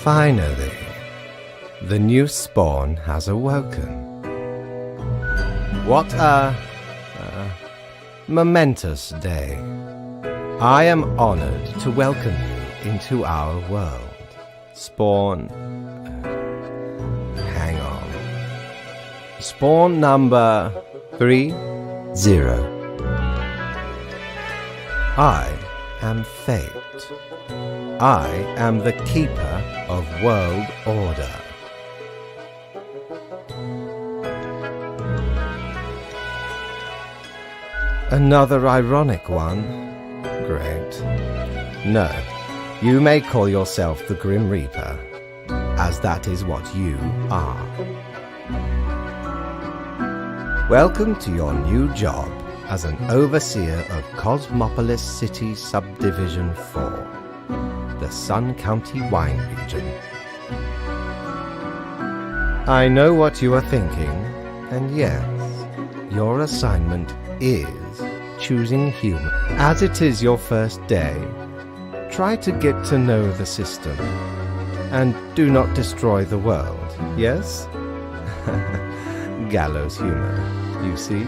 Finally, the new spawn has awoken. What a momentous day. I am honored to welcome you into our world. Spawn... hang on. Spawn number 30. I am Fate. I am the keeper of world order. Another ironic one? Great. No, you may call yourself the Grim Reaper, as that is what you are. Welcome to your new job as an overseer of Cosmopolis City Subdivision 4, the Sun County Wine Region. I know what you are thinking, and yes, your assignment is choosing human. As it is your first day, try to get to know the system, and do not destroy the world, yes? Gallows humor, you see?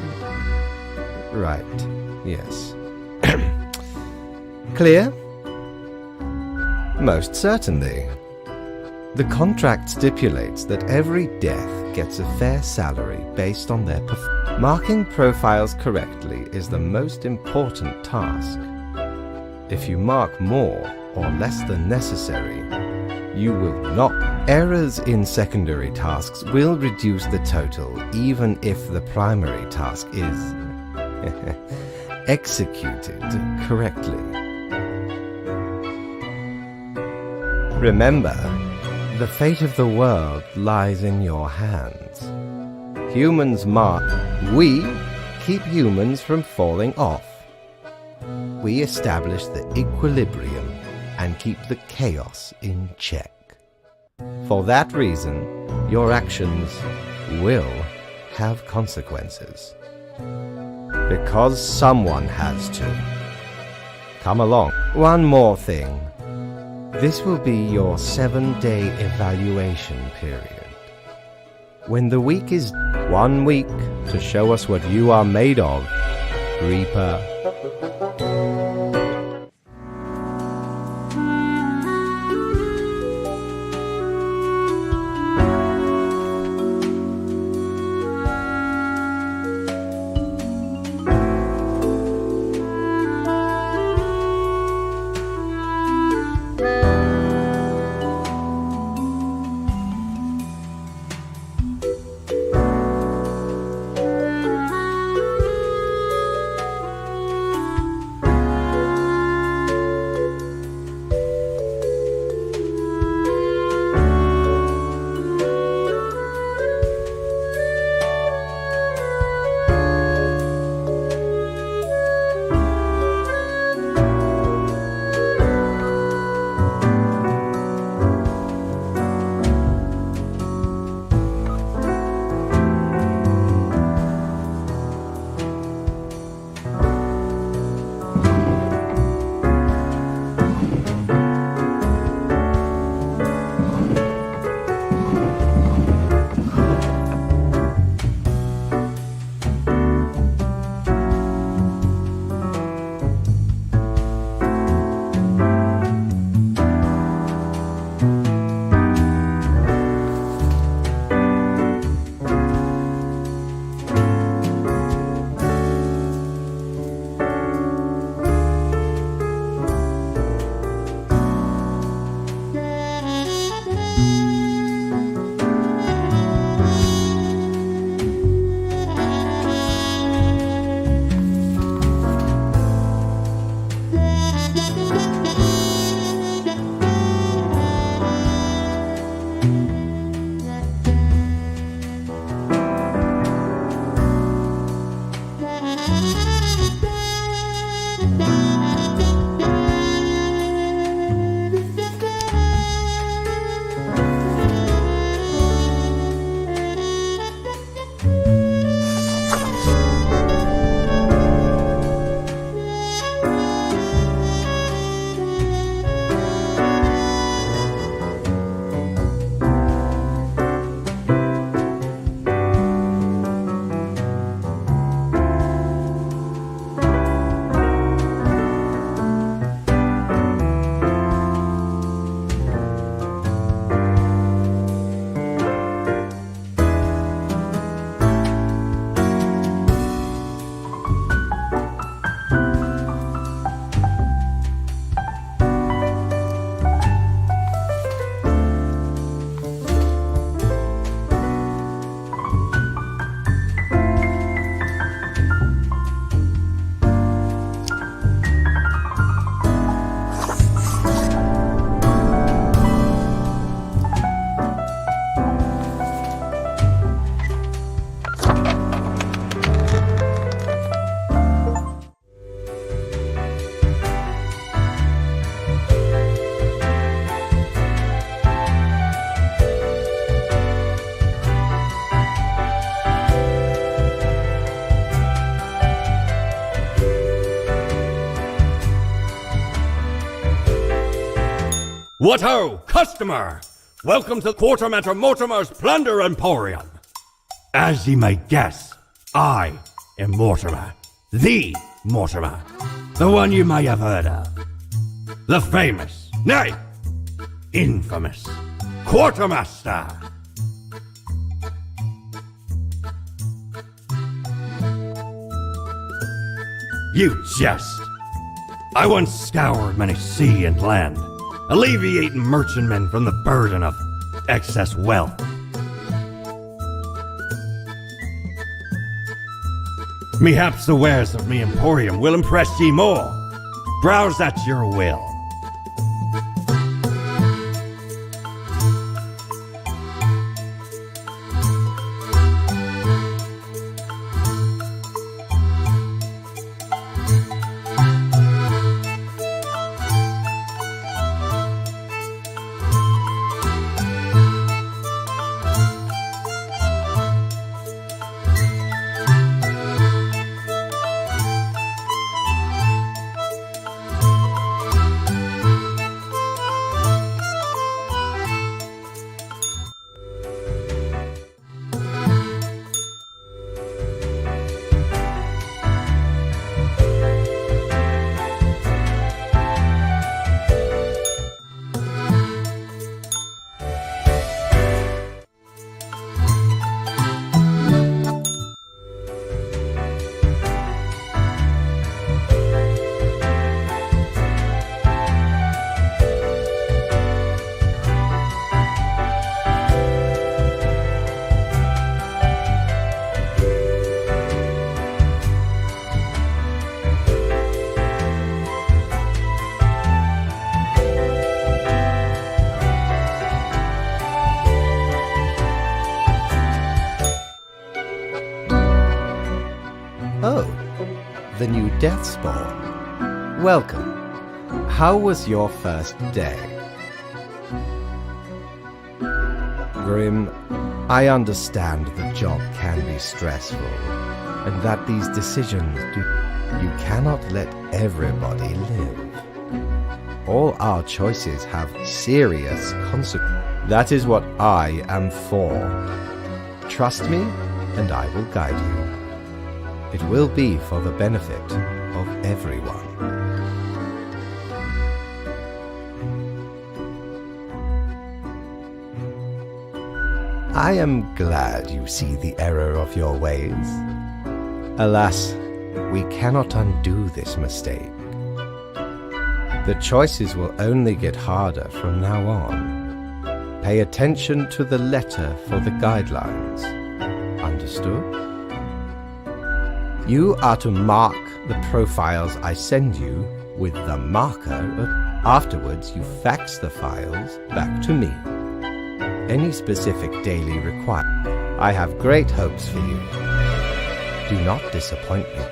Right, yes. Clear? Most certainly. The contract stipulates that every death gets a fair salary based on their performance. Marking profiles correctly is the most important task. If you mark more or less than necessary, you will not. Errors in secondary tasks will reduce the total even if the primary task is executed correctly. Remember, the fate of the world lies in your hands. Humans mark. We keep humans from falling off. We establish the equilibrium and keep the chaos in check. For that reason, your actions will have consequences. Because someone has to. Come along. One more thing. This will be your 7-day evaluation period. When the week is 1 week to show us what you are made of, Reaper. What ho, customer! Welcome to Quartermaster Mortimer's Plunder Emporium. As ye may guess, I am Mortimer, the Mortimer, the one you may have heard of. The famous, nay, infamous Quartermaster. You jest. I once scoured many sea and land, alleviating merchantmen from the burden of excess wealth. Mehaps the wares of me emporium will impress ye more. Browse at your will. Oh, the new Deathspawn. Welcome. How was your first day? Grim, I understand the job can be stressful, and that these decisions you cannot let everybody live. All our choices have serious consequences. That is what I am for. Trust me, and I will guide you. It will be for the benefit of everyone. I am glad you see the error of your ways. Alas, we cannot undo this mistake. The choices will only get harder from now on. Pay attention to the letter for the guidelines. Understood? You are to mark the profiles I send you with the marker. Afterwards, you fax the files back to me. Any specific daily requirement. I have great hopes for you. Do not disappoint me.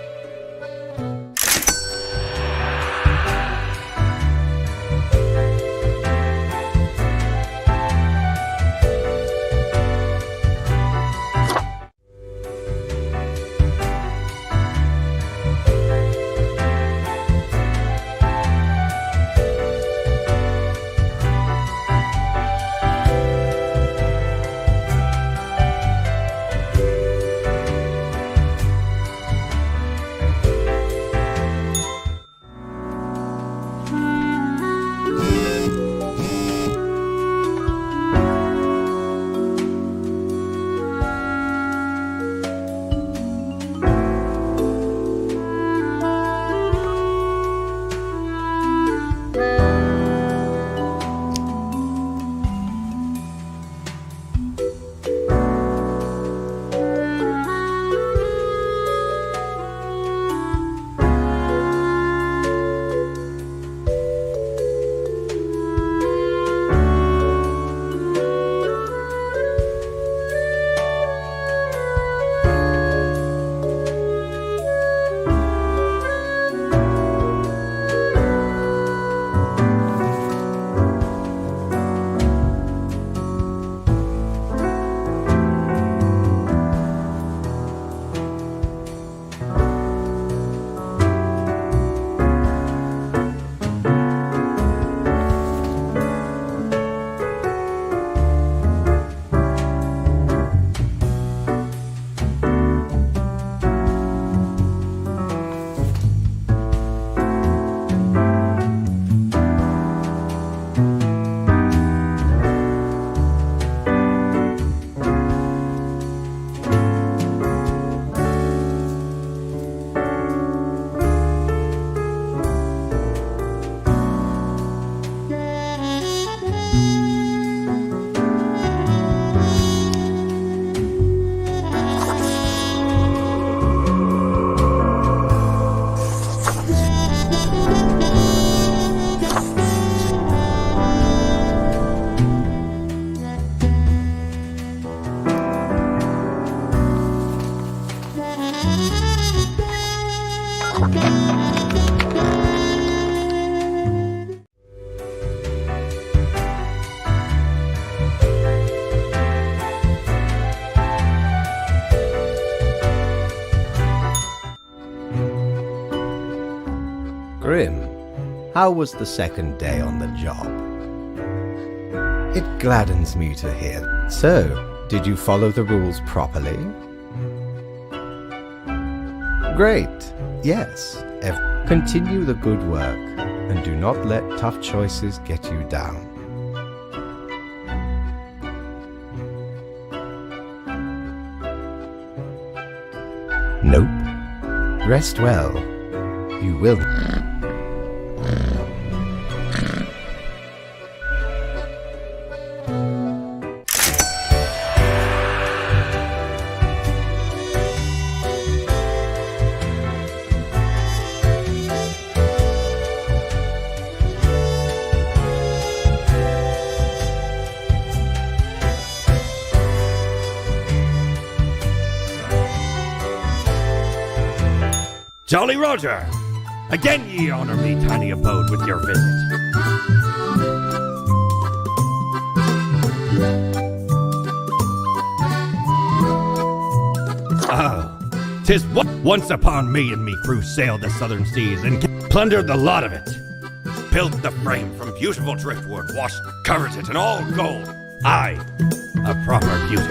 Grim, how was the second day on the job? It gladdens me to hear. So, did you follow the rules properly? Great. Yes. Continue the good work, and do not let tough choices get you down. Nope. Rest well. You will. Jolly Roger! Again ye honour me tiny abode with your visit. Oh, 'tis what once upon me and me crew sailed the southern seas and plundered the lot of it. Built the frame from beautiful driftwood, washed, covered it in all gold. Aye, a proper beauty.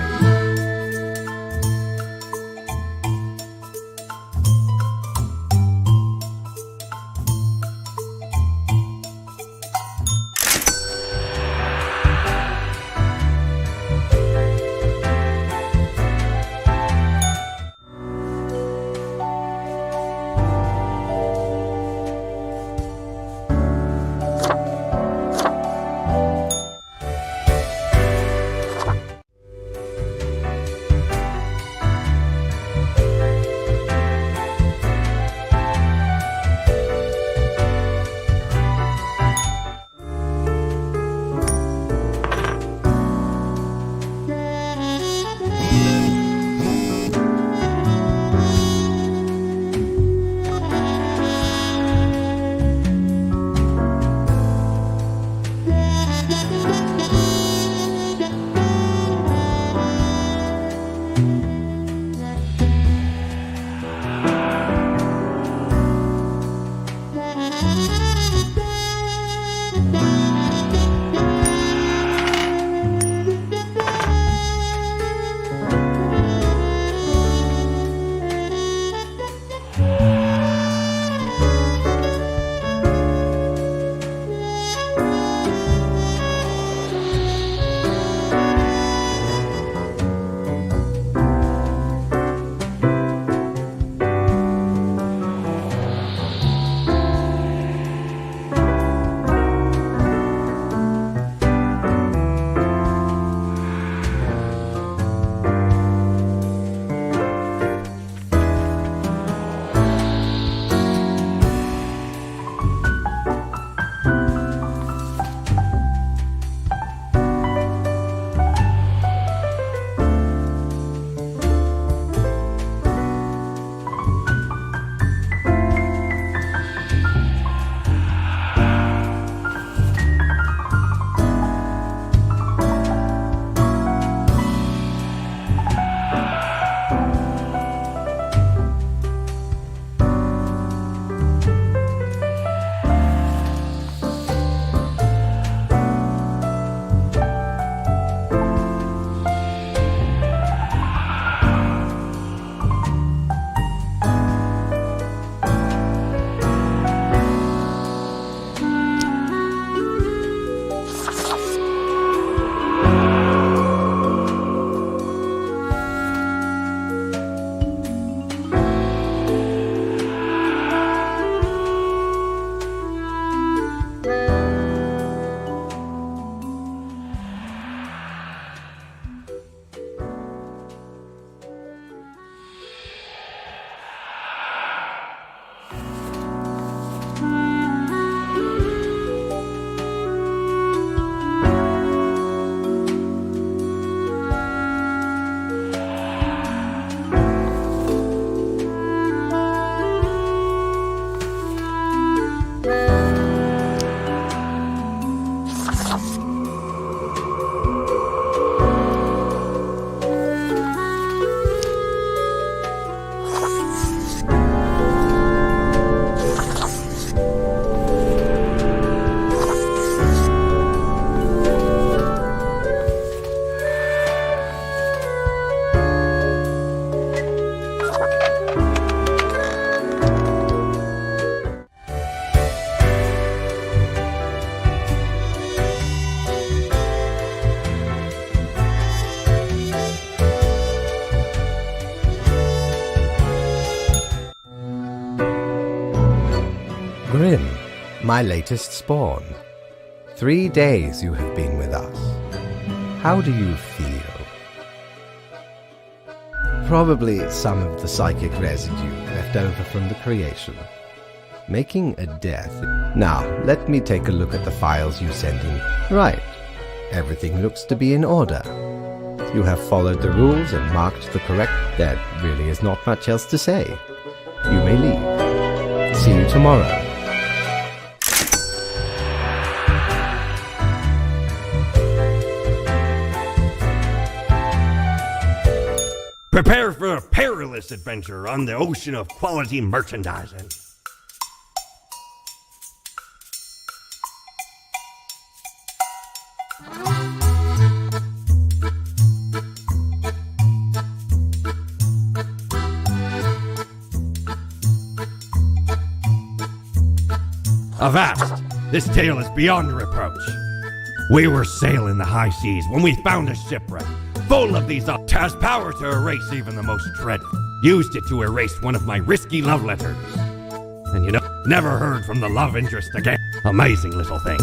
my latest spawn. 3 days you have been with us. How do you feel? Probably some of the psychic residue left over from the creation. Making a death. Now, let me take a look at the files you sent in. Right. Everything looks to be in order. You have followed the rules and marked the correct... There really is not much else to say. You may leave. See you tomorrow. Prepare for a perilous adventure on the ocean of quality merchandising. Avast! This tale is beyond reproach. We were sailing the high seas when we found a shipwreck full of these has power to erase even the most dreaded. Used it to erase one of my risky love letters. And you know, never heard from the love interest again. Amazing little thing.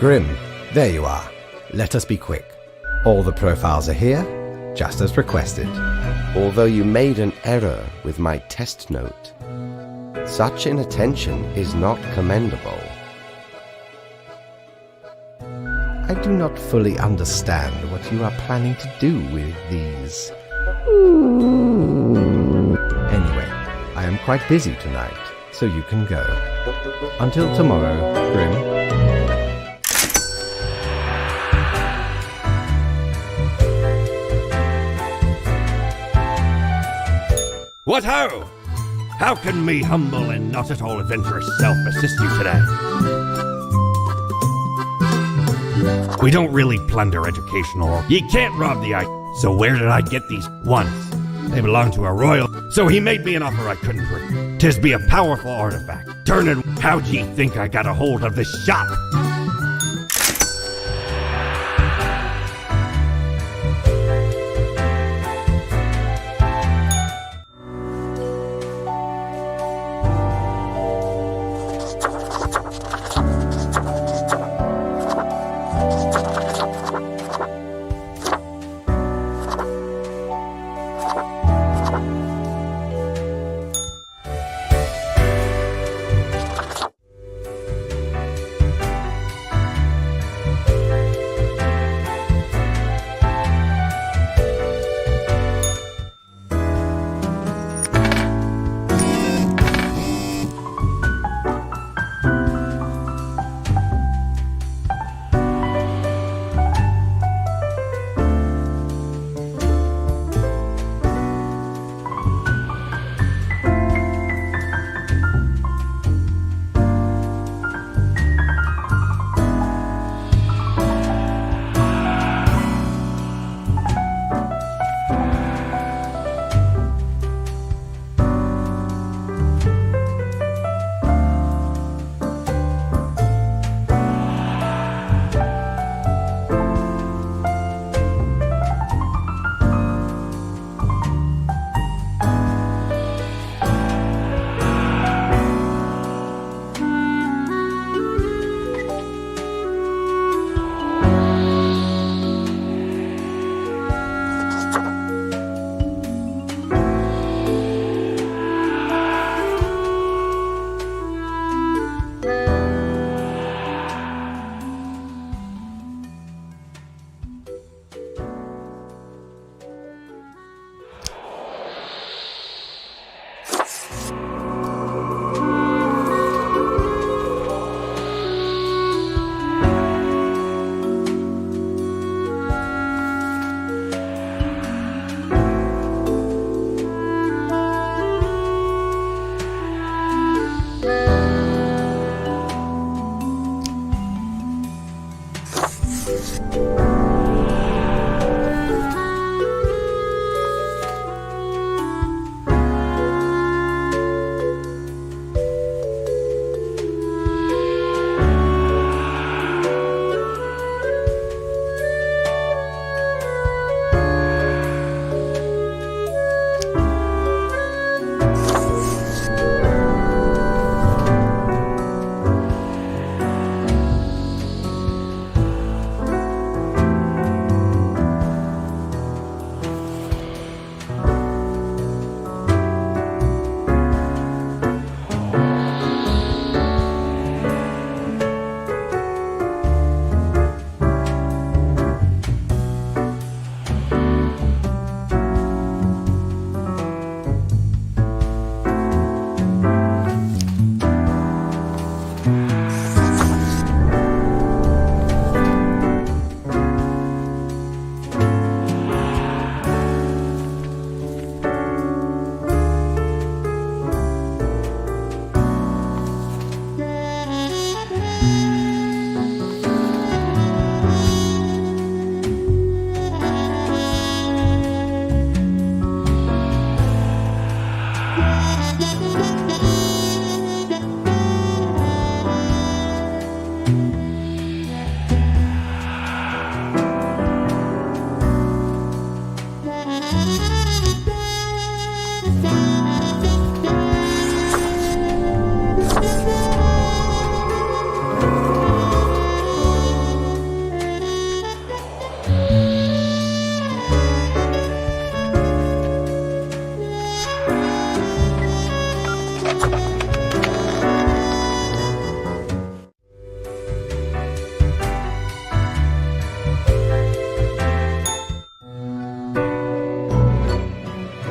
Grim, there you are. Let us be quick. All the profiles are here, just as requested. Although you made an error with my test note, such inattention is not commendable. I do not fully understand what you are planning to do with these. Anyway, I am quite busy tonight, so you can go. Until tomorrow, Grim. What ho! How can me humble and not at all adventurous self assist you today? We don't really plunder educational. Ye can't rob the so where did I get these once? They belong to a royal, so he made me an offer I couldn't break. 'Tis be a powerful artifact. Turnin', how'd ye think I got a hold of this shop?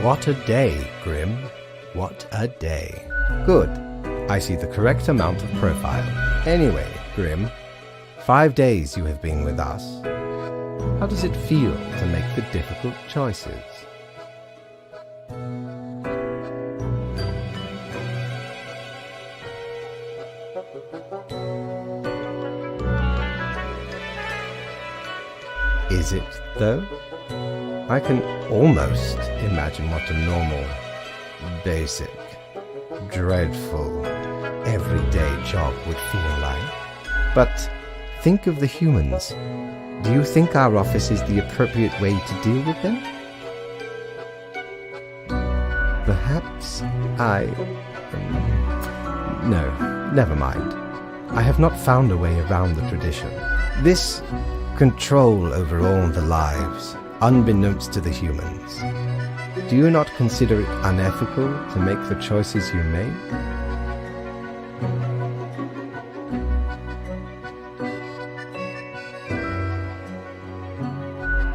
What a day, Grim. What a day. Good. I see the correct amount of profile. Anyway, Grim, 5 days you have been with us. How does it feel to make the difficult choices? Is it, though? I can almost imagine what a normal, basic, dreadful, everyday job would feel like. But think of the humans. Do you think our office is the appropriate way to deal with them? Perhaps No, never mind. I have not found a way around the tradition. This control over all the lives, unbeknownst to the humans. Do you not consider it unethical to make the choices you make?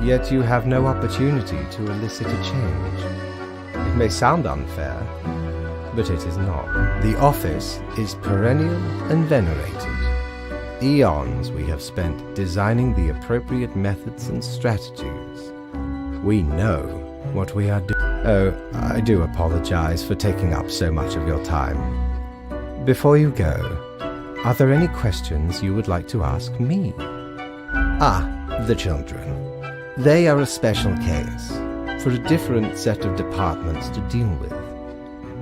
Yet you have no opportunity to elicit a change. It may sound unfair, but it is not. The office is perennial and venerated. Eons we have spent designing the appropriate methods and strategies. We know what we are doing. Oh, I do apologize for taking up so much of your time. Before you go, are there any questions you would like to ask me? The children. They are a special case, for a different set of departments to deal with.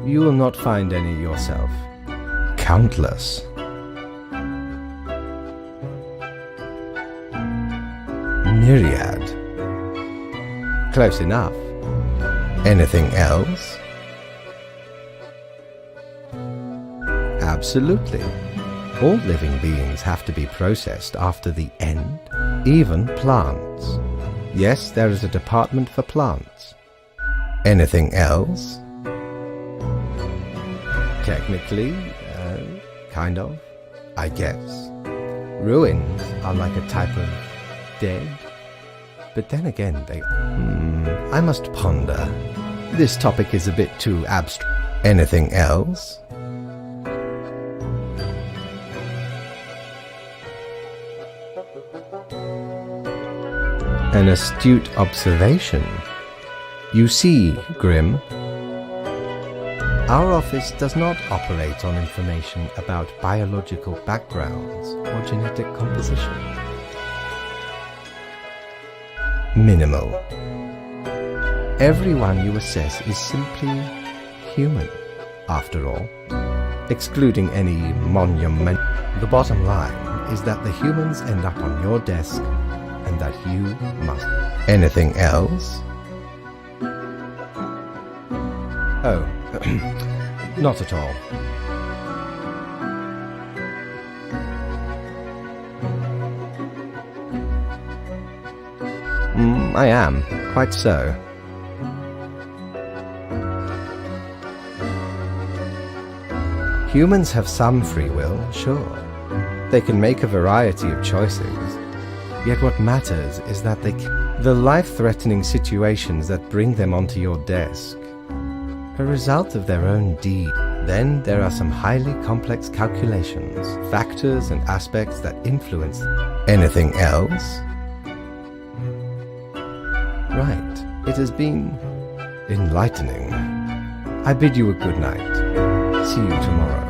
You will not find any yourself. Countless. Myriad. Close enough. Anything else? Absolutely. All living beings have to be processed after the end, even plants. Yes, there is a department for plants. Anything else? Technically, kind of, I guess. Ruins are like a type of dead. But then again, I must ponder. This topic is a bit too abstract. Anything else? An astute observation. You see, Grim, our office does not operate on information about biological backgrounds or genetic composition. Minimal. Everyone you assess is simply human, after all, excluding any monument. The bottom line is that the humans end up on your desk and that you must. Anything else? Oh, not at all. I am, quite so. Humans have some free will, sure. They can make a variety of choices. Yet what matters is that the life-threatening situations that bring them onto your desk, a result of their own deed. Then there are some highly complex calculations, factors and aspects that influence. Anything else? Right. It has been enlightening. I bid you a good night. See you tomorrow.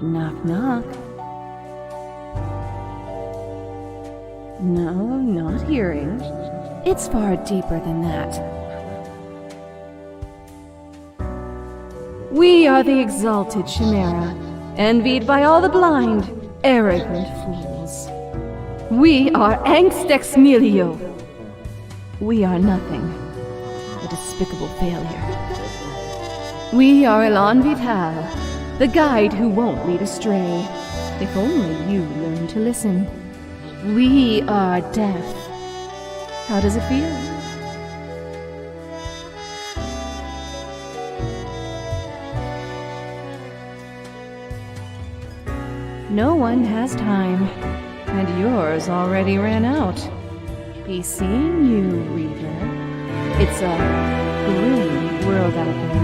Knock, knock. No, not hearing. It's far deeper than that. We are the exalted Chimera, envied by all the blind, arrogant fools. We are Angst Ex Nihilo. We are nothing, a despicable failure. We are Elan Vital, the guide who won't lead astray, if only you learn to listen. We are death. How does it feel? No one has time. And yours already ran out. Be seeing you, Reaver. It's a grim world out there.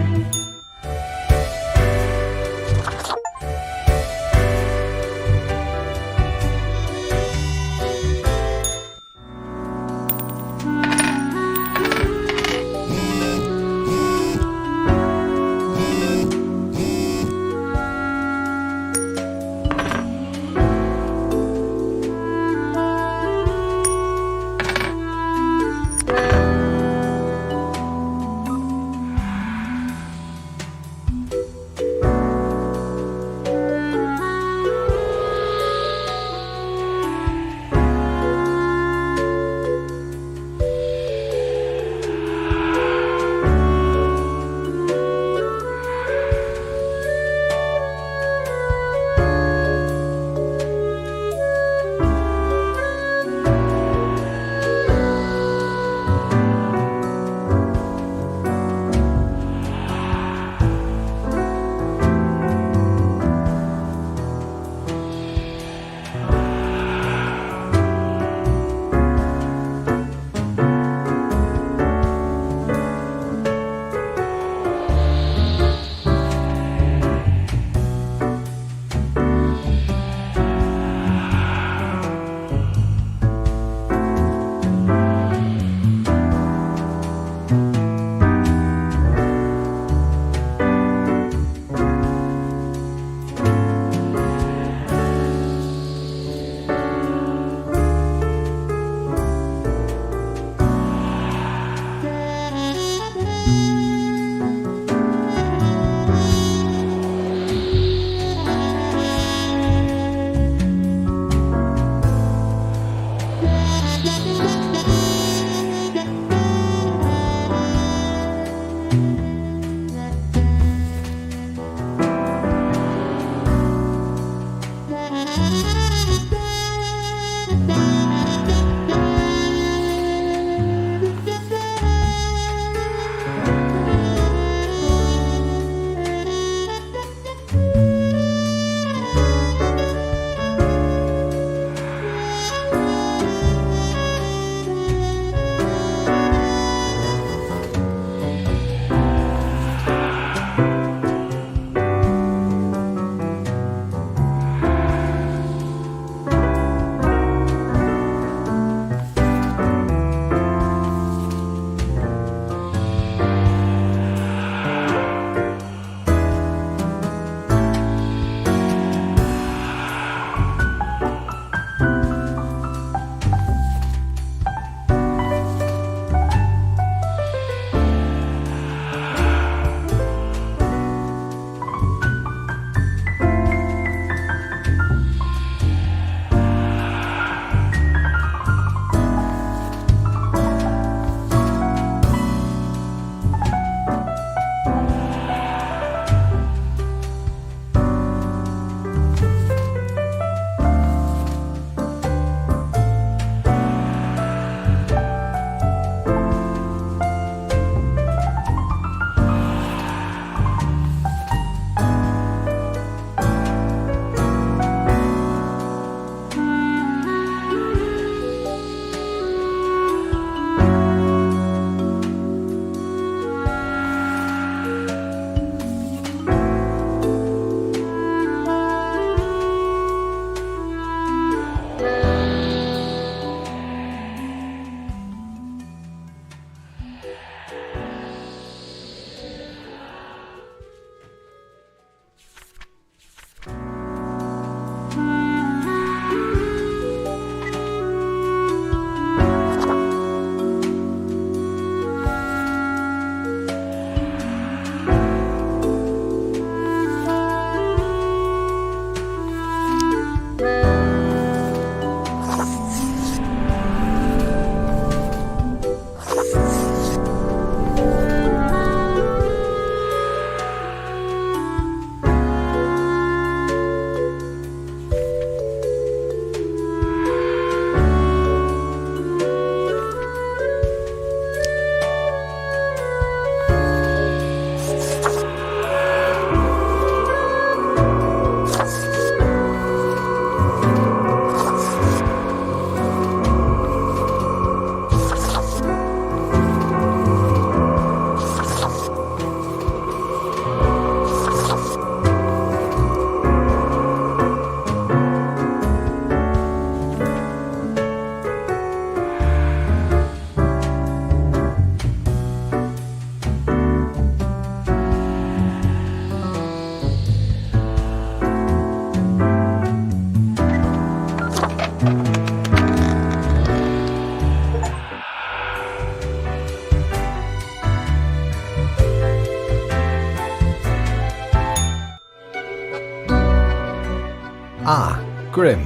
Ah, Grim.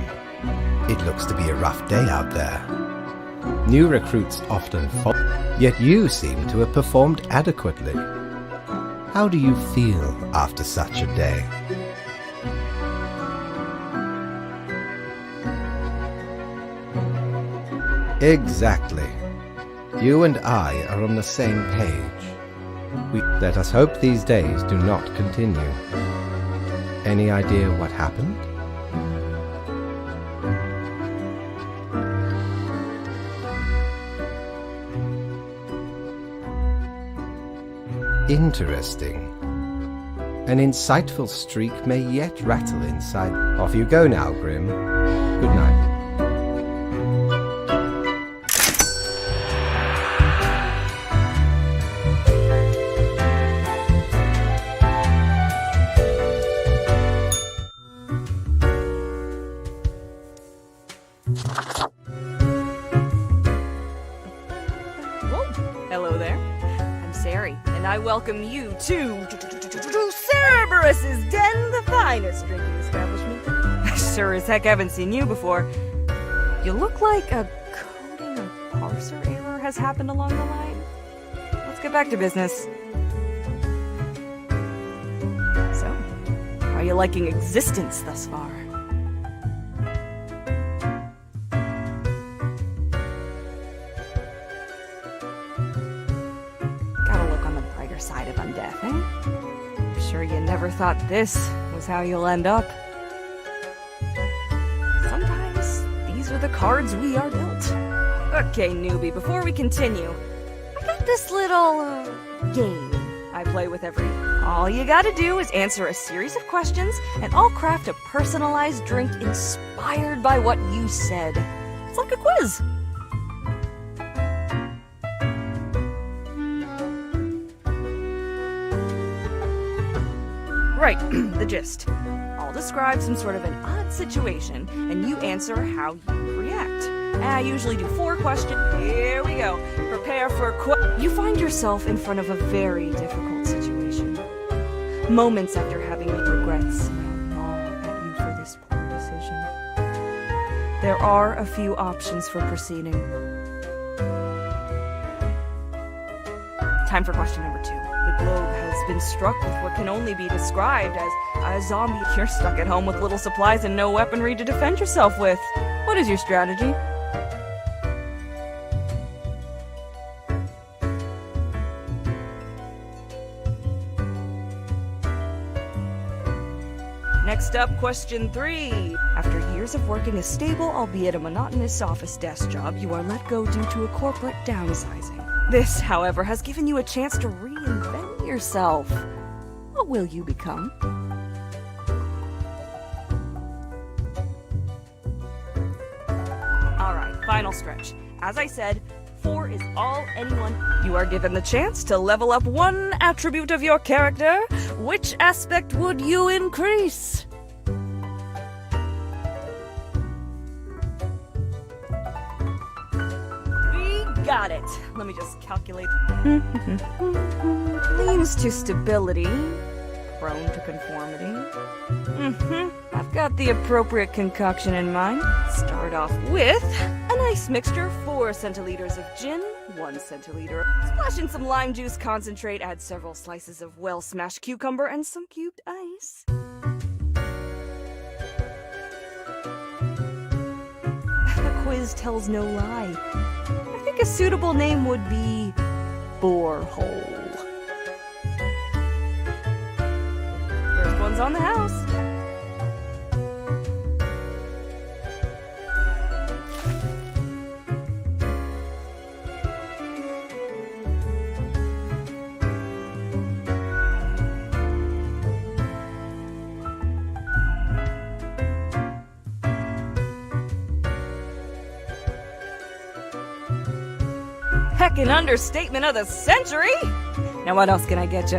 It looks to be a rough day out there. New recruits often fall, yet you seem to have performed adequately. How do you feel after such a day? Exactly. You and I are on the same page. Let us hope these days do not continue. Any idea what happened? Interesting. An insightful streak may yet rattle inside. Off you go now, Grim. Good night. Hello there. I'm Sari, and I welcome you to Cerberus's Den, the finest drinking establishment. Sure as heck haven't seen you before. You look like a coding or parser error has happened along the line. Let's get back to business. So, how are you liking existence thus far? Side of undeath, eh? I'm sure you never thought this was how you'll end up. Sometimes these are the cards we are dealt. Okay, newbie, before we continue, I got this little game I play with all you gotta do is answer a series of questions, and I'll craft a personalized drink inspired by what you said. It's like a quiz. Right, the gist. I'll describe some sort of an odd situation, and you answer how you react. I usually do 4 questions. Here we go. Prepare for You find yourself in front of a very difficult situation. Moments after having made regrets gnaw at you for this poor decision. There are a few options for proceeding. Time for question number 2. The globe has been struck with what can only be described as a zombie. You're stuck at home with little supplies and no weaponry to defend yourself with. What is your strategy? Next up, question 3. After years of working a stable, albeit a monotonous office desk job, you are let go due to a corporate downsizing. This, however, has given you a chance to reinvent yourself. What will you become? Alright, final stretch. As I said, 4 is all anyone. You are given the chance to level up one attribute of your character. Which aspect would you increase? Got it. Let me just calculate. Leans to stability. Prone to conformity. I've got the appropriate concoction in mind. Start off with a nice mixture. 4 centiliters of gin, 1 centiliter. Splash in some lime juice concentrate. Add several slices of well-smashed cucumber and some cubed ice. The quiz tells no lie. I think a suitable name would be Borehole. First one's on the house. Heckin' understatement of the century! Now what else can I get you?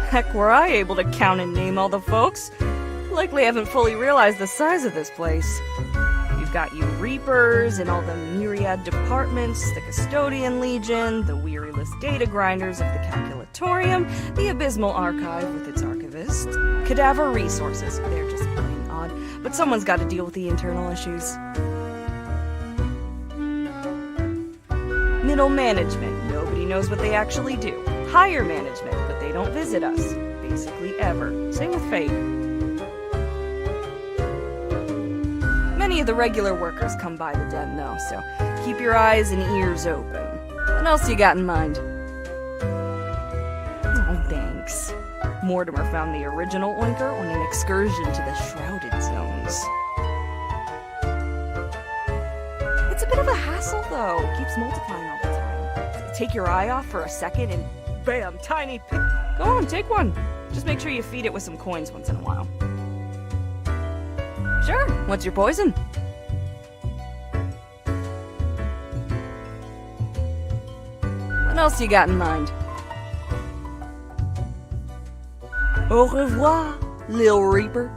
heck were I able to count and name all the folks? Likely haven't fully realized the size of this place. You've got you Reapers and all the myriad departments, the Custodian Legion, the weariless data grinders of the Calculatorium, the Abysmal Archive with its archivist, Cadaver Resources, they're just plain odd, but someone's got to deal with the internal issues. Middle management, nobody knows what they actually do. Higher management, but they don't visit us, basically ever. Same with Fate. Many of the regular workers come by the den, though, so keep your eyes and ears open. What else you got in mind? Oh, thanks. Mortimer found the original Oinker on an excursion to the Shrouded Zones. It's a bit of a hassle, though. It keeps multiplying all the time. Take your eye off for a second and bam, tiny pick. Go on, take one. Just make sure you feed it with some coins once in a while. Sure, what's your poison? What else you got in mind? Au revoir, Lil Reaper.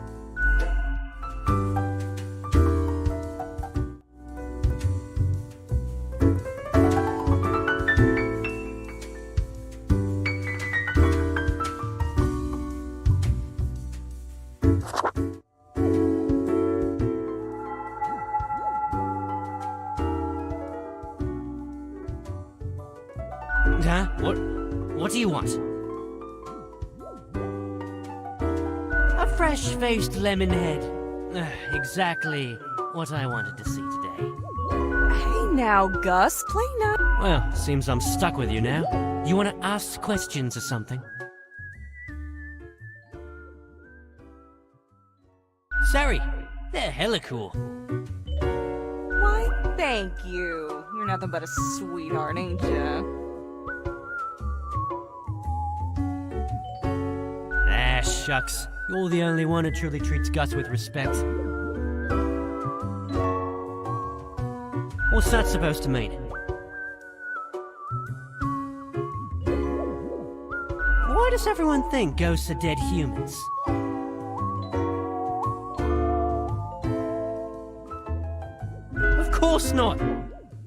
Huh? What do you want? A fresh-faced lemon head. Exactly what I wanted to see today. Hey now, Gus, play now. Well, seems I'm stuck with you now. You want to ask questions or something? Sorry, they're hella cool. Why, thank you. You're nothing but a sweetheart, ain't ya? Ah, shucks. You're the only one who truly treats Gus with respect. What's that supposed to mean? Why does everyone think ghosts are dead humans? Of course not!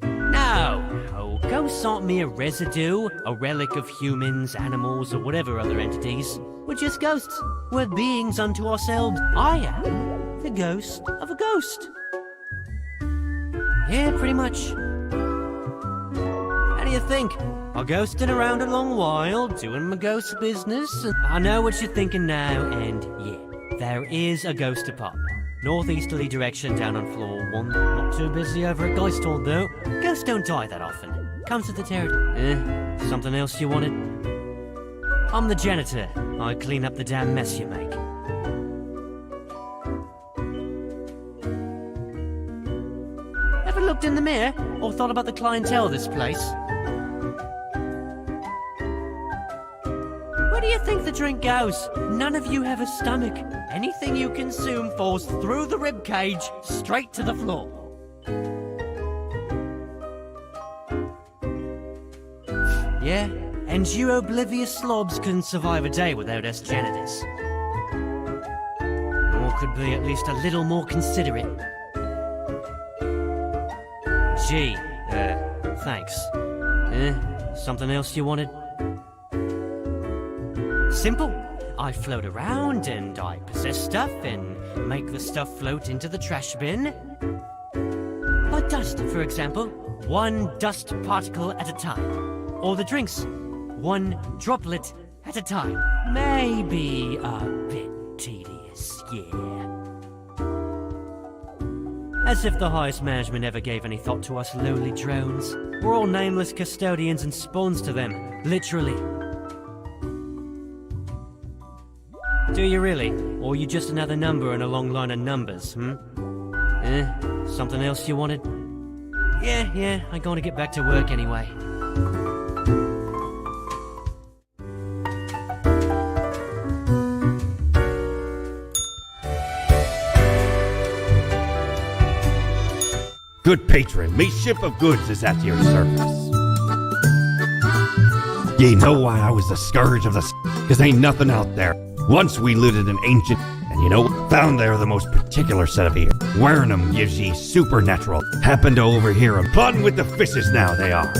No! Oh, ghosts aren't mere residue, a relic of humans, animals, or whatever other entities. We're just ghosts. We're beings unto ourselves. I am the ghost of a ghost. Yeah, pretty much. How do you think? I'm ghosting around a long while, doing my ghost business, and I know what you're thinking now, and yeah, there is a ghost apartment. Northeasterly direction down on floor 1. Not too busy over at Geistorn, though. Ghosts don't die that often. Comes with the territory. Something else you wanted? I'm the janitor. I clean up the damn mess you make. Ever looked in the mirror or thought about the clientele of this place? Where do you think the drink goes? None of you have a stomach. Anything you consume falls through the rib cage straight to the floor. Yeah, and you oblivious slobs couldn't survive a day without us janitors. Or could be at least a little more considerate. Gee, thanks. Something else you wanted? Simple. I float around and I possess stuff and make the stuff float into the trash bin. Like dust, for example. One dust particle at a time. Or the drinks. One droplet at a time. Maybe a bit tedious, yeah. As if the highest management ever gave any thought to us lowly drones. We're all nameless custodians and spawns to them, literally. Do you really? Or are you just another number in a long line of numbers, Something else you wanted? Yeah, I gotta get back to work anyway. Good patron, me ship of goods is at your service. Ye know why I was the scourge of the Cause ain't nothing out there. Once we looted an ancient, and you know, found there the most particular set of ears. Wearing them gives ye supernatural. Happened to overhear 'em plotting with the fishes now they are.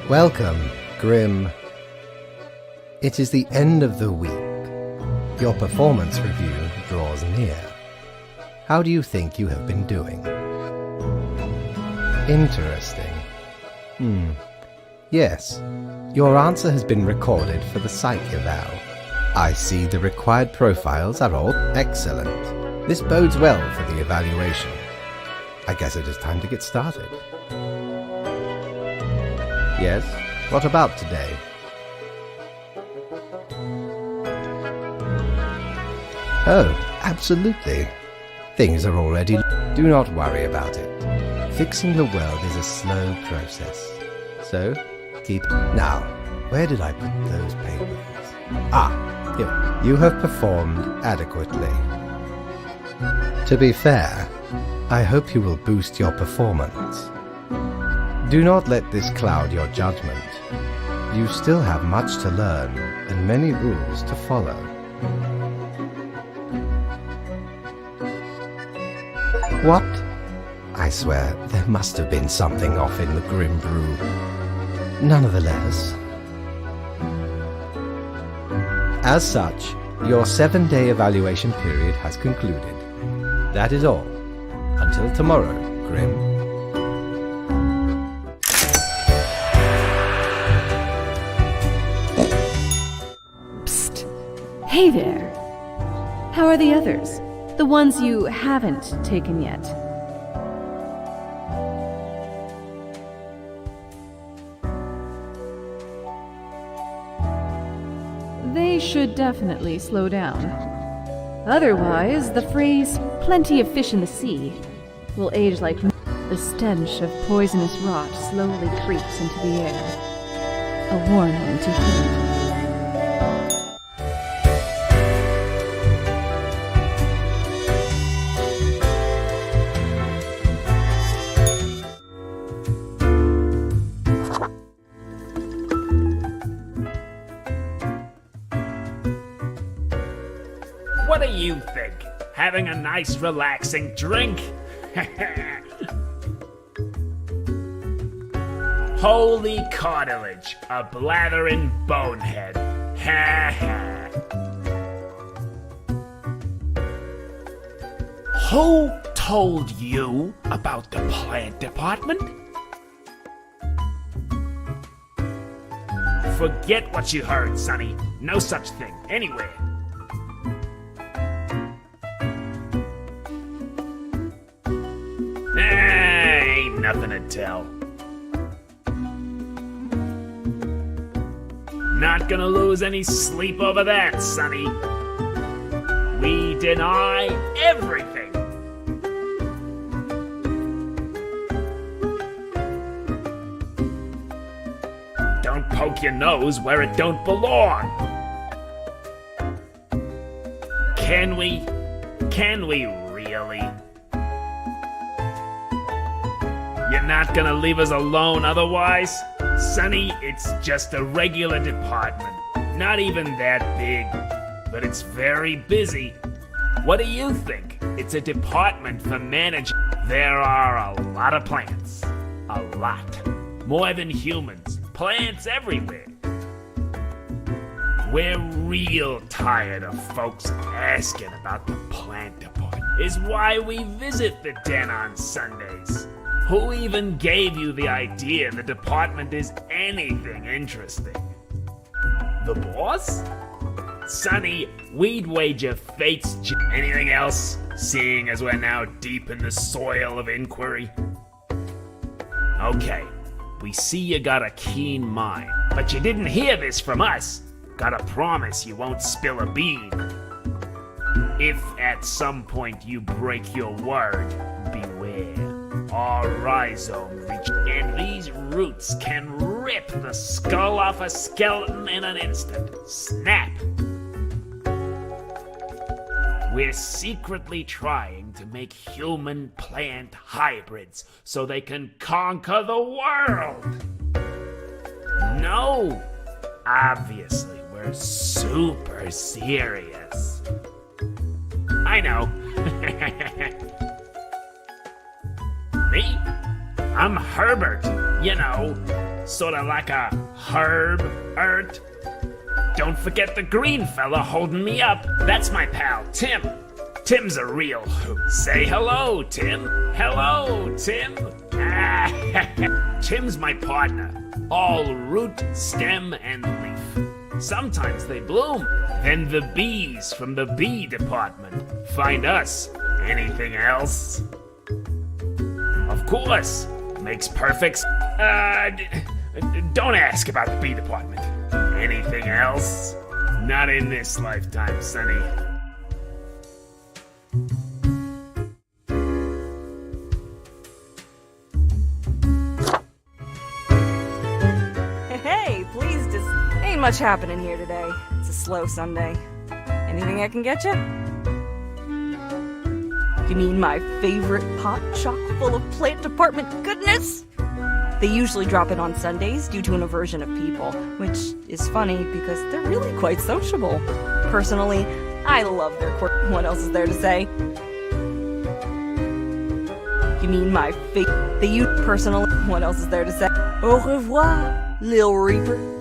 Welcome, Grim. It is the end of the week. Your performance review draws near. How do you think you have been doing? Interesting. Yes, your answer has been recorded for the psych eval. I see the required profiles are all excellent. This bodes well for the evaluation. I guess it is time to get started. Yes, what about today? Oh, absolutely. Things are already... Do not worry about it. Fixing the world is a slow process. So, keep... Now, where did I put those papers? Ah, here. You have performed adequately. To be fair, I hope you will boost your performance. Do not let this cloud your judgment. You still have much to learn and many rules to follow. What? I swear, there must have been something off in the Grim Brew. Nonetheless. As such, your 7-day evaluation period has concluded. That is all. Until tomorrow, Grim. Hey there! How are the others? The ones you haven't taken yet? They should definitely slow down. Otherwise, the phrase, "plenty of fish in the sea," will age like the stench of poisonous rot slowly creeps into the air. A warning to heed. What do you think? Having a nice relaxing drink? Holy cartilage, a blathering bonehead. Ha ha. Who told you about the plant department? Forget what you heard, Sonny. No such thing anywhere. Ain't nothing to tell. Not gonna lose any sleep over that, Sonny. We deny everything. Don't poke your nose where it don't belong. Can we? Can we really? You're not gonna leave us alone otherwise? Sonny, it's just a regular department. Not even that big, but it's very busy. What do you think? It's a department for managing. There are a lot of plants. A lot. More than humans. Plants everywhere. We're real tired of folks asking about the plant department. Is why we visit the den on Sundays. Who even gave you the idea the department is anything interesting? The boss? Sonny, we'd wager fate's anything else, seeing as we're now deep in the soil of inquiry? Okay, we see you got a keen mind, but you didn't hear this from us. Gotta promise you won't spill a bean. If at some point you break your word, beware. Our rhizome reach, and these roots can rip the skull off a skeleton in an instant. Snap! We're secretly trying to make human-plant hybrids so they can conquer the world. No! Obviously, we're super serious. I know. Me? I'm Herbert, you know, Sorta like a herb ert. Don't forget the green fella holding me up. That's my pal, Tim. Tim's a real hoot. Say hello, Tim. Hello, Tim. Tim's my partner. All root, stem, and leaf. Sometimes they bloom. Then the bees from the bee department find us. Anything else? Of course. Makes perfect. Don't ask about the bee department. Anything else? Not in this lifetime, Sonny. Hey, please just ain't much happening here today. It's a slow Sunday. Anything I can get you? You mean my favorite pot chock full of plant department goodness? They usually drop in on Sundays due to an aversion of people, which is funny because they're really quite sociable. Personally, I love their quirk. What else is there to say? You mean my personally? What else is there to say? Au revoir, Lil Reaper.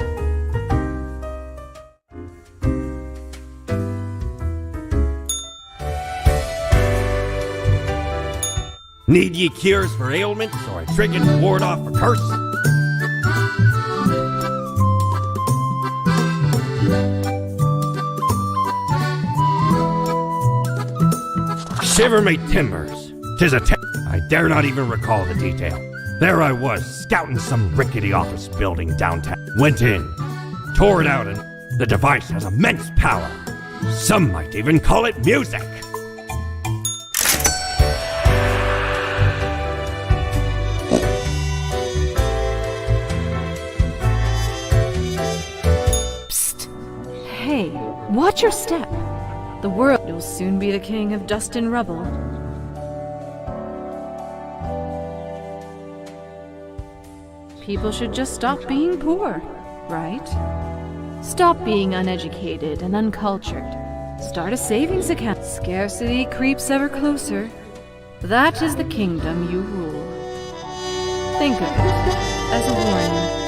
Need ye cures for ailments, or a trinket to ward off a curse? Shiver me timbers! 'Tis a I dare not even recall the detail. There I was, scouting some rickety office building downtown. Went in, tore it out, and the device has immense power. Some might even call it music. Hey, watch your step. The world will soon be the king of dust and rubble. People should just stop being poor, right? Stop being uneducated and uncultured. Start a savings account. Scarcity creeps ever closer. That is the kingdom you rule. Think of it as a warning.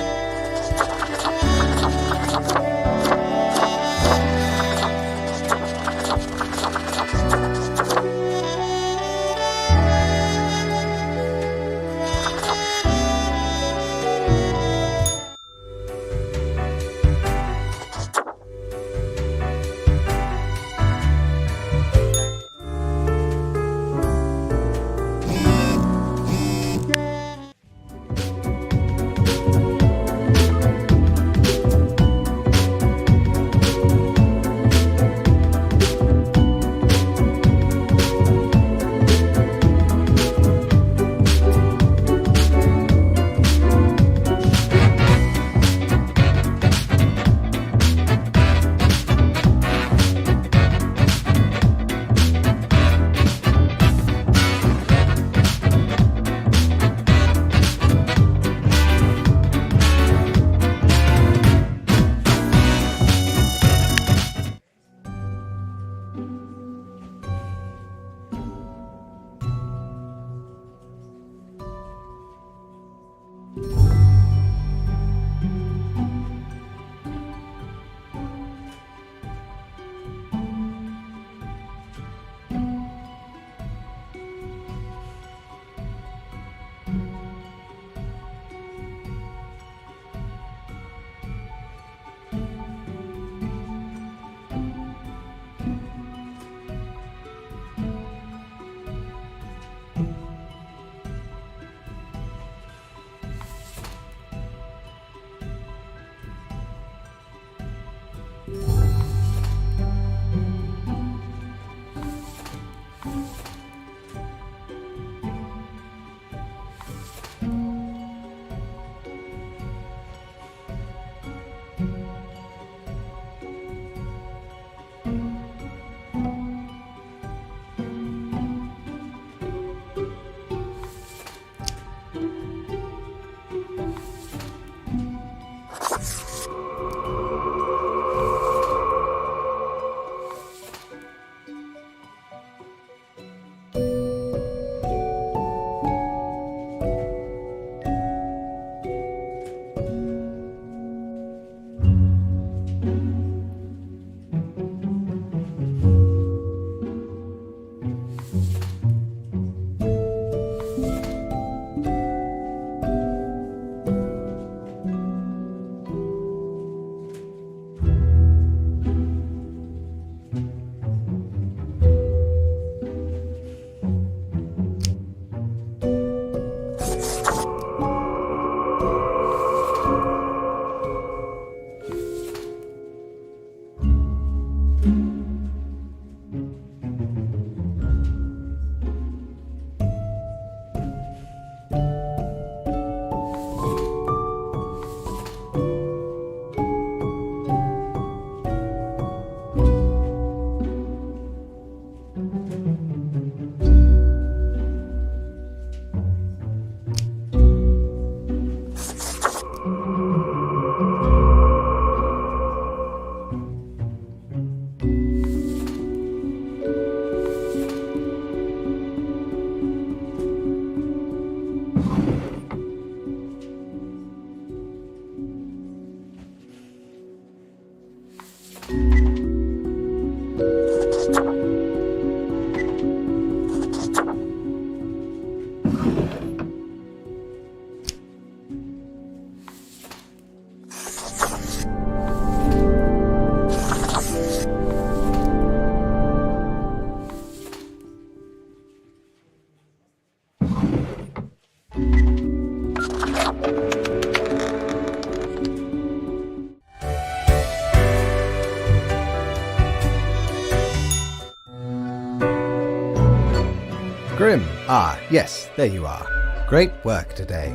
Ah, yes, there you are. Great work today.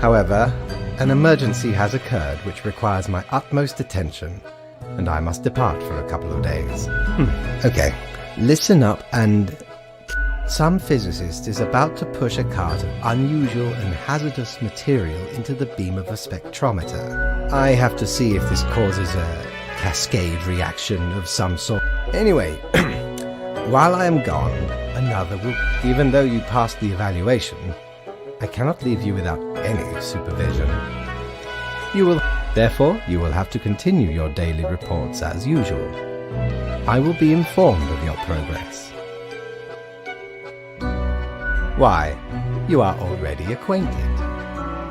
However, an emergency has occurred which requires my utmost attention, and I must depart for a couple of days. Okay, listen up and... Some physicist is about to push a cart of unusual and hazardous material into the beam of a spectrometer. I have to see if this causes a cascade reaction of some sort. Anyway, while I am gone, another will... Even though you passed the evaluation, I cannot leave you without any supervision. Therefore, you will have to continue your daily reports as usual. I will be informed of your progress. Why, you are already acquainted.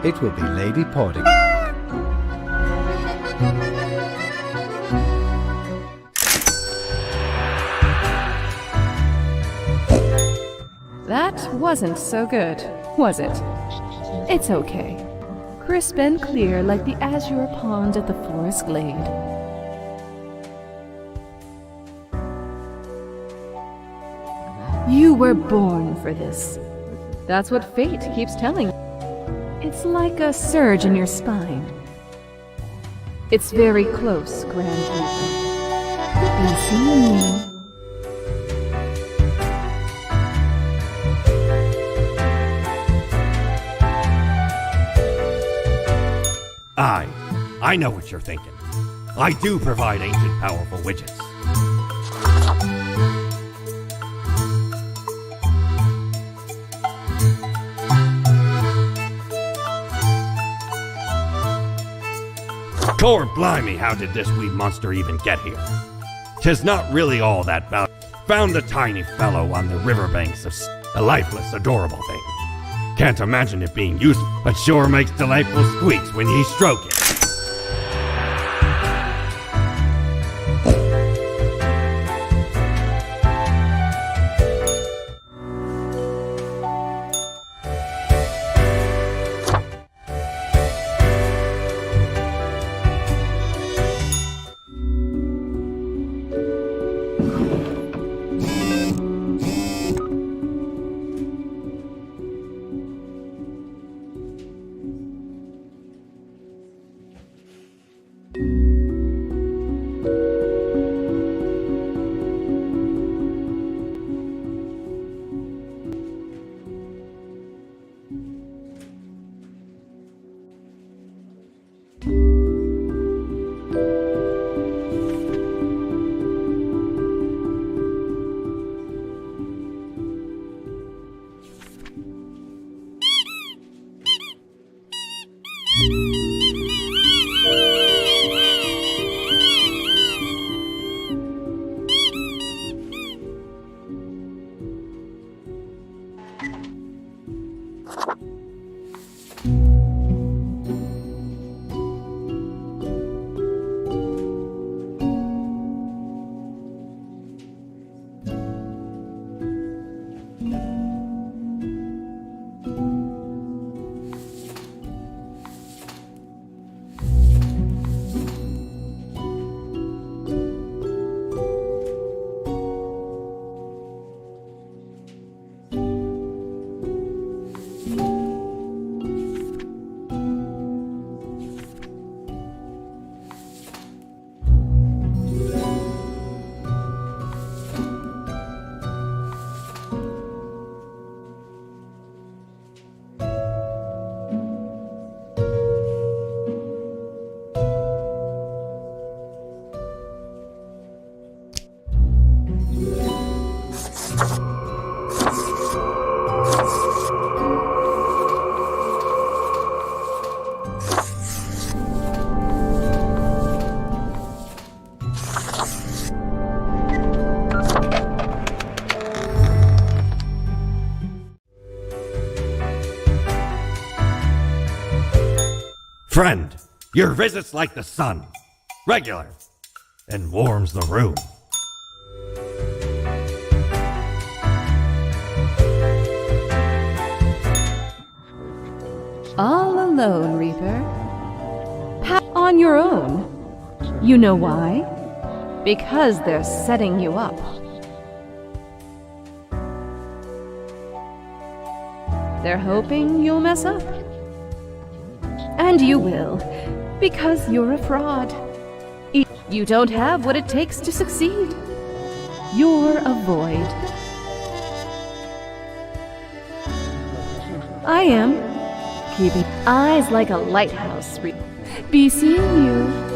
It will be Lady Porting. That wasn't so good, was it? It's okay. Crisp and clear like the azure pond at the forest glade. You were born for this. That's what fate keeps telling you. It's like a surge in your spine. It's very close, Grand Reaper. Be seeing you. I know what you're thinking. I do provide ancient powerful widgets. Cord blimey, how did this wee monster even get here? 'Tis not really all that bad. Found a tiny fellow on the riverbanks of a lifeless, adorable thing. Can't imagine it being useful, but sure makes delightful squeaks when ye stroke it. Friend, your visit's like the sun, regular, and warms the room. All alone, Reaper. On your own. You know why? Because they're setting you up. They're hoping you'll mess up. And you will, because you're a fraud. You don't have what it takes to succeed. You're a void. I am keeping eyes like a lighthouse. Be seeing you.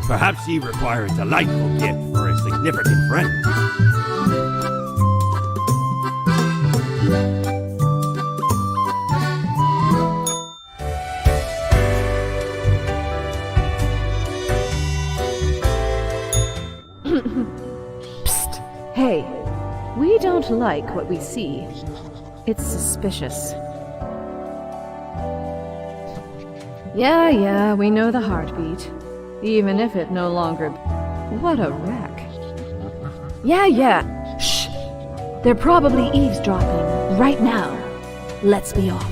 Perhaps ye require a delightful gift for a significant friend. Hey, we don't like what we see. It's suspicious. Yeah, we know the heartbeat. Even if it no longer... What a wreck. Yeah. Shh! They're probably eavesdropping right now. Let's be off.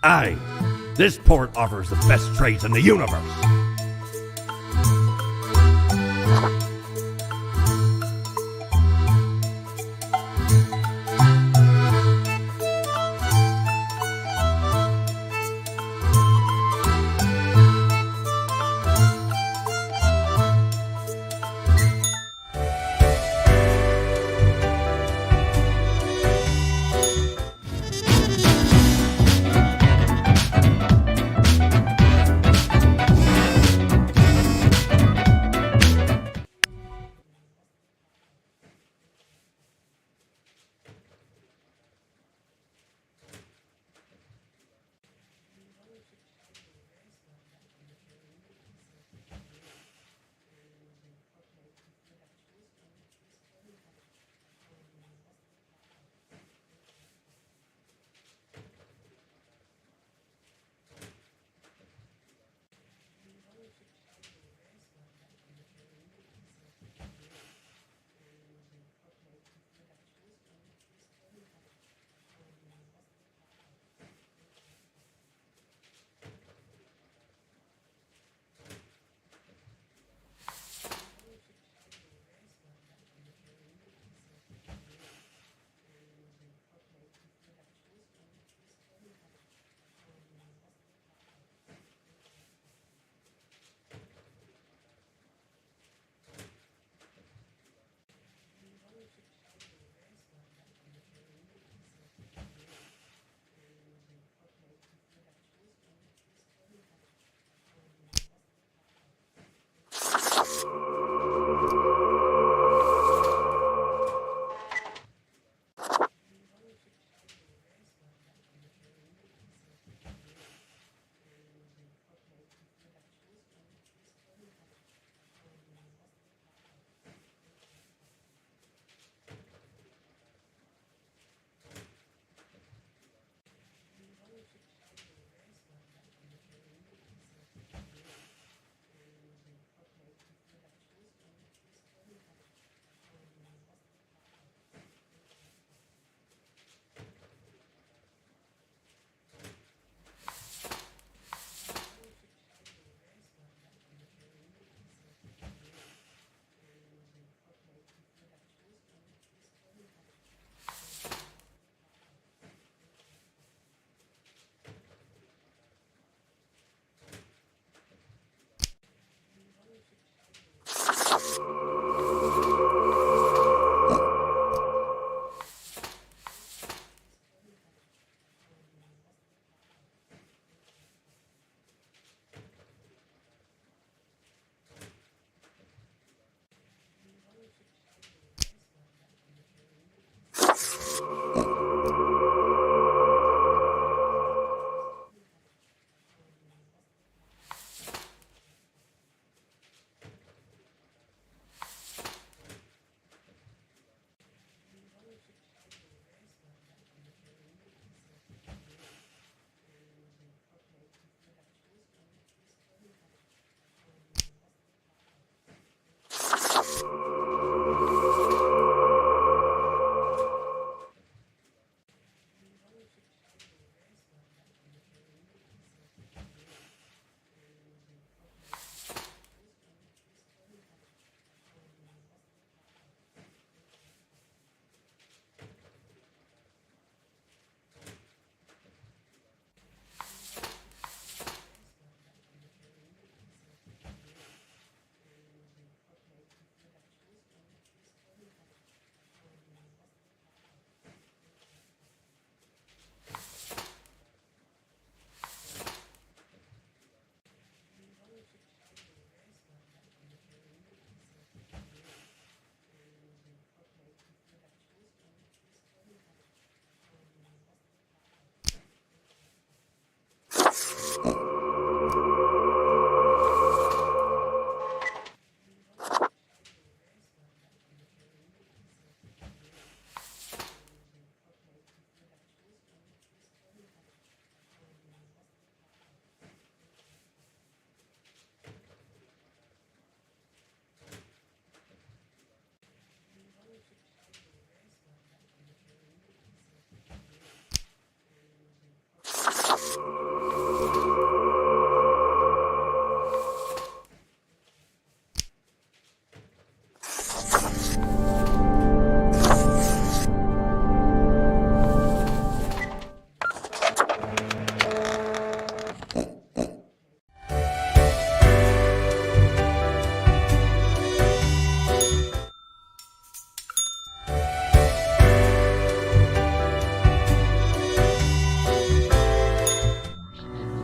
Aye, this port offers the best trades in the universe.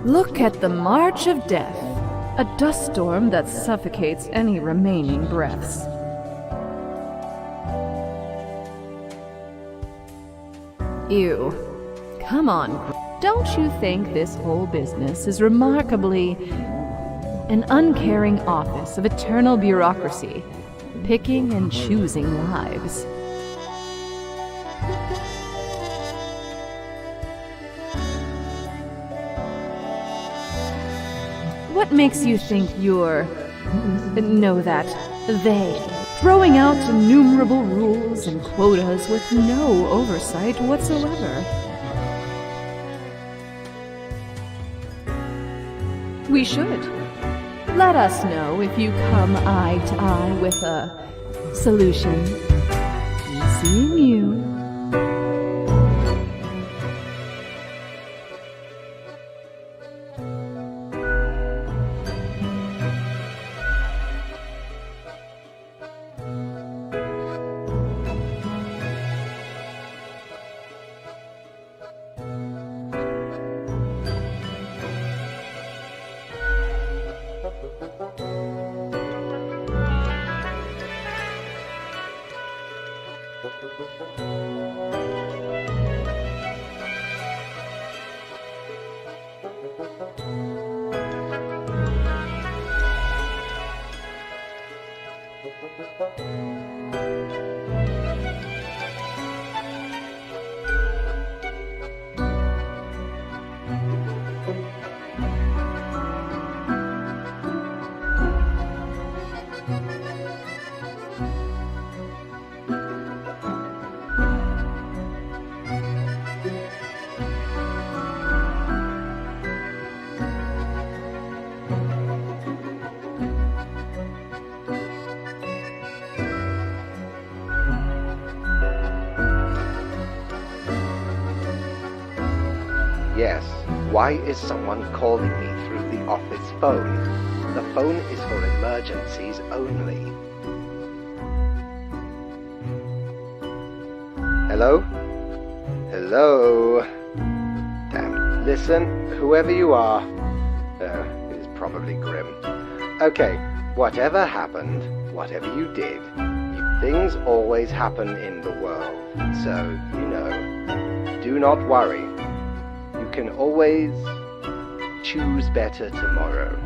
Look at the March of Death, a dust storm that suffocates any remaining breaths. Ew. Come on, don't you think this whole business is remarkably an uncaring office of eternal bureaucracy, picking and choosing lives? What makes you think you're... they... throwing out innumerable rules and quotas with no oversight whatsoever? We should. Let us know if you come eye to eye with a solution. Seeing you. Yes, why is someone calling me through the office phone? The phone is for emergencies only. Hello? Hello? Damn. Listen, whoever you are. It is probably Grim. Okay, whatever happened, whatever you did, things always happen in the world. So, do not worry. You can always choose better tomorrow.